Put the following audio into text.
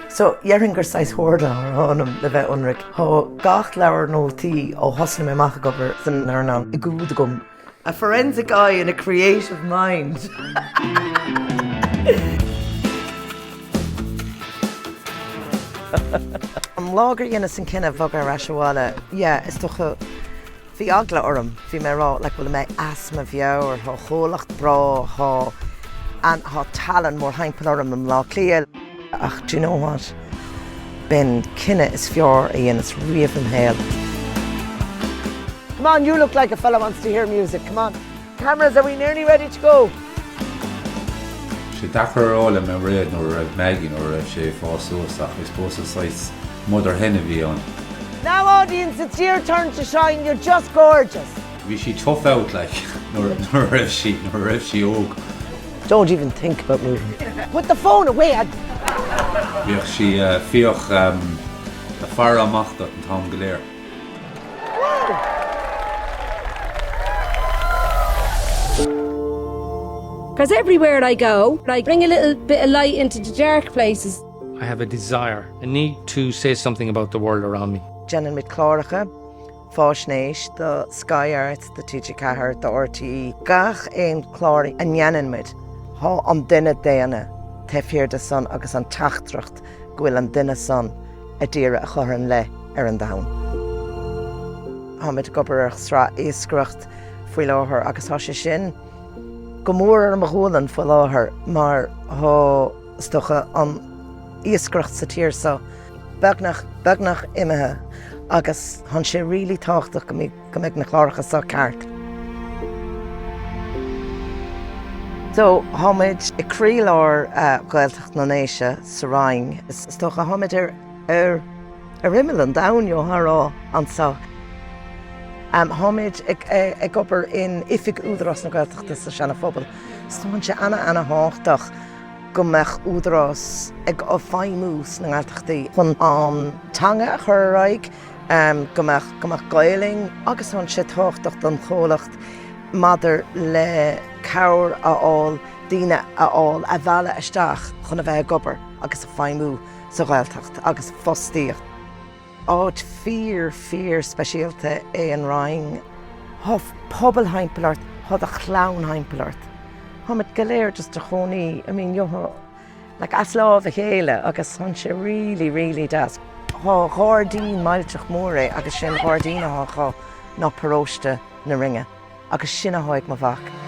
So, dhearann gur sais thuirda ar anam le bheith unraig. Tá gach leabhar nótaí ó thosaigh mé amach gobar san Airnan I gúd agam. A forensic eye and a creative mind. Am lágar dhéana san cinenne bhagar raisiúála, is tucha bhí agla orm, bhí mé rá le bhfuil mé asma bheabhar, tá comhlacht brá, tá talan mór haimpel orm am lá cléal. Ach, do you know what? Ben cinenne is fear and it's riamh an héal. Come on, you look like a fella wants to hear music, come on. Cameras, are we nearly ready to go? She dachar all in my red nor Maggie nor she fásúach I suppose it's like mother hen bhí on. Now audience, it's your turn to shine, you're just gorgeous. Bhí she tough out like nor if she oak. Don't even think about moving. Put the phone away. Bhíoch she fíoch a far amach an Tom Gaeltachta. Because everywhere I go, I bring a little bit of light into the dark places. I have a desire, a need to say something about the world around me. Jeannan mit chláiricha, fásnéis, the Sky Arts, the todhchaí, the RTE, gach ein chláir an Jeannan mit. Há an duine déana, te fearda son agus an tachtreacht, gwyl an duine son, a díre a chóran le an dawn. Há mit gobar sra éascracht, fuil láthar agus há sé sin, Gomór ar maghulan fuil láthair, mar há stocha an íoscracht sa tír so beagnach imethe agus han sé rilí táchtach go mbeidh na chláiricha sa ceart. So háid I críoláir Gaeltachta na néise sa Rinn is stocha háid ar imime an daineo thrá an sa. Háid ag gobar in ifig Údarás na Gaeltachta sa seanna phobal. Stáin sé anna háchtach go mbeadh Údarás ag á feidhmús na Gaeltachtaí chun an tanga chur raig go mbeadh Gaeling agus an sé táchtach don comhlacht madidir le cabhair aáil, daoine aáil a bhealach isteach chun a bheith gobar agus a feidhmú sa Ghaeltachta agus fostíocht. Áit fear speisialta an Rinn. Tá pobl haimpelart, tá a chlán haimpelart. Tá mit galéir just a chonaí, like as lámh a chéile agus han sé really das. Tá ghardín mailteach mór agus sin ghardín a ná paróiste na ringe agus sin a háig má bhac.